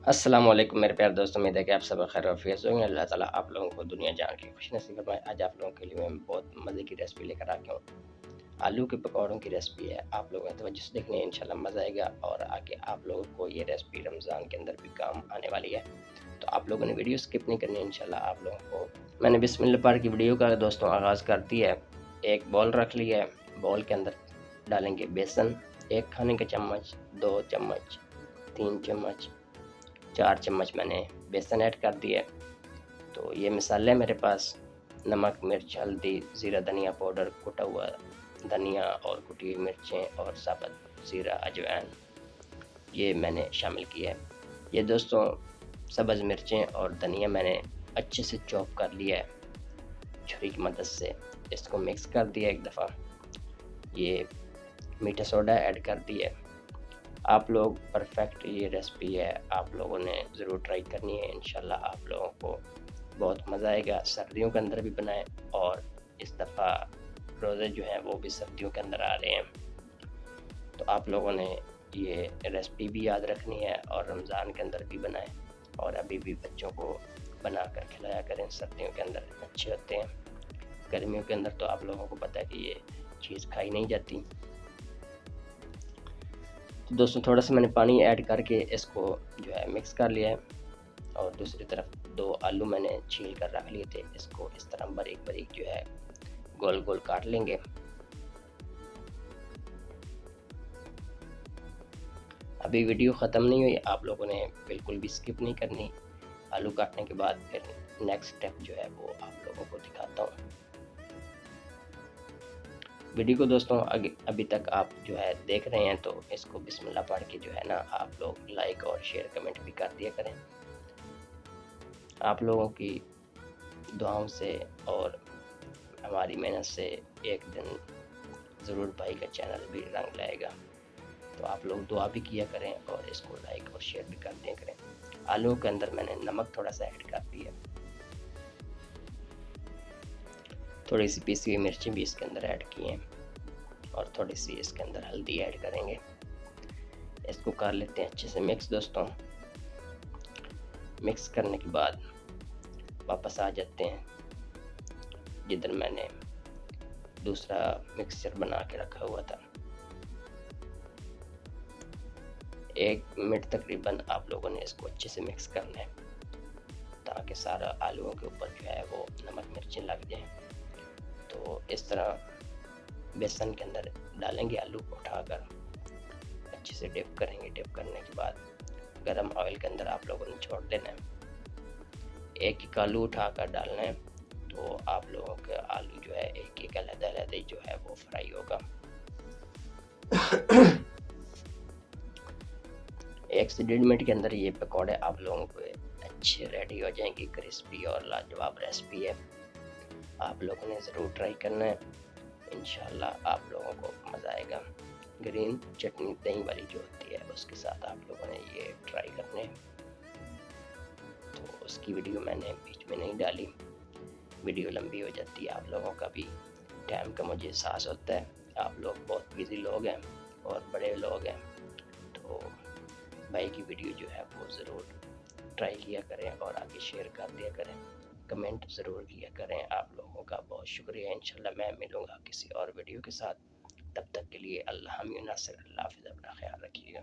अस्सलाम वालेकुम मेरे प्यारे दोस्तों, उम्मीद है कि आप सब खैर वफ़ियत से होंगे। अल्लाह ताला आप लोगों को दुनिया जहान की खुशनसीब फरमाए। आज आप लोगों के लिए मैं बहुत मज़े की रेसिपी लेकर आ गया हूँ। आलू के पकौड़ों की रेसिपी है। आप लोग तवज्जो से देखनी है, इंशाल्लाह मज़ा आएगा और आगे आप लोगों को ये रेसिपी रमज़ान के अंदर भी काम आने वाली है। तो आप लोगों ने वीडियो स्किप नहीं करनी है, इंशाल्लाह आप लोगों को मैंने बिस्मिल्लाह पढ़ की वीडियो का दोस्तों आगाज़ कर दिया है। एक बॉल रख लिया है, बॉल के अंदर डालेंगे बेसन 1 खाने का चम्मच, 2 चम्मच, 3 चम्मच, 4 चम्मच मैंने बेसन ऐड कर दिया है। तो ये मसाले मेरे पास नमक, मिर्च, हल्दी, ज़ीरा धनिया पाउडर, कुटा हुआ धनिया और कुटी हुई मिर्चें और साबुत ज़ीरा, अजवाइन ये मैंने शामिल किया है। ये दोस्तों सब्ज़ मिर्चें और धनिया मैंने अच्छे से चॉप कर लिया है छुरी की मदद से। इसको मिक्स कर दिया एक दफ़ा। ये मीठा सोडा ऐड कर दिया है। आप लोग परफेक्ट ये रेसिपी है, आप लोगों ने ज़रूर ट्राई करनी है। इंशाल्लाह आप लोगों को बहुत मज़ा आएगा। सर्दियों के अंदर भी बनाएं और इस दफ़ा रोज़े जो हैं वो भी सर्दियों के अंदर आ रहे हैं, तो आप लोगों ने ये रेसिपी भी याद रखनी है और रमज़ान के अंदर भी बनाएं और अभी भी बच्चों को बना कर खिलाया करें। सर्दियों के अंदर अच्छे होते हैं, गर्मियों के अंदर तो आप लोगों को पता है कि ये चीज़ खाई नहीं जाती। तो दोस्तों थोड़ा सा मैंने पानी ऐड करके इसको जो है मिक्स कर लिया है और दूसरी तरफ 2 आलू मैंने छील कर रख लिए थे। इसको इस तरह बारीक बारीक जो है गोल गोल काट लेंगे। अभी वीडियो ख़त्म नहीं हुई, आप लोगों ने बिल्कुल भी स्किप नहीं करनी। आलू काटने के बाद फिर नेक्स्ट स्टेप जो है वो आप लोगों को दिखाता हूँ। वीडियो को दोस्तों अभी तक आप जो है देख रहे हैं, तो इसको बिस्मिल्लाह पढ़ के जो है ना आप लोग लाइक और शेयर कमेंट भी कर दिया करें। आप लोगों की दुआओं से और हमारी मेहनत से एक दिन ज़रूर भाई का चैनल भी रंग लाएगा। तो आप लोग दुआ भी किया करें और इसको लाइक और शेयर भी कर दिया करें। आलू के अंदर मैंने नमक थोड़ा सा ऐड कर दिया, थोड़ी सी पीसी हुई मिर्चें भी इसके अंदर ऐड की हैं और थोड़ी सी इसके अंदर हल्दी ऐड करेंगे। इसको कर लेते हैं अच्छे से मिक्स दोस्तों। मिक्स करने के बाद वापस आ जाते हैं जिधर मैंने दूसरा मिक्सचर बना के रखा हुआ था। 1 मिनट तकरीबन आप लोगों ने इसको अच्छे से मिक्स करना है ताकि सारा आलूओं के ऊपर जो है वो नमक मिर्चें लग जाएं। तो इस तरह बेसन के अंदर डालेंगे आलू को उठाकर, अच्छे से डिप करेंगे। डिप करने के बाद गरम ऑयल के अंदर आप लोगों ने छोड़ देना है। एक एक आलू उठाकर डालना है, तो आप लोगों के आलू जो है एक एक अलग-अलग जो है वो फ्राई होगा। 1 से 1.5 मिनट के अंदर ये पकौड़े आप लोगों को अच्छे रेडी हो जाएंगे। क्रिस्पी और लाजवाब रेसिपी है, आप लोगों ने ज़रूर ट्राई करना है। इंशाल्लाह आप लोगों को मज़ा आएगा। ग्रीन चटनी दही वाली जो होती है उसके साथ आप लोगों ने ये ट्राई करने हैं। तो उसकी वीडियो मैंने बीच में नहीं डाली, वीडियो लंबी हो जाती है, आप लोगों का भी टाइम का मुझे एहसास होता है। आप लोग बहुत बिज़ी लोग हैं और बड़े लोग हैं, तो भाई की वीडियो जो है वो ज़रूर ट्राई किया करें और आगे शेयर कर दिया करें, कमेंट ज़रूर किया करें। आप लोगों का बहुत शुक्रिया। इंशाल्लाह मैं मिलूँगा किसी और वीडियो के साथ। तब तक के लिए अल्लाह हामिद नासिर, अल्लाह हाफ़िज़, अपना ख्याल रखिएगा।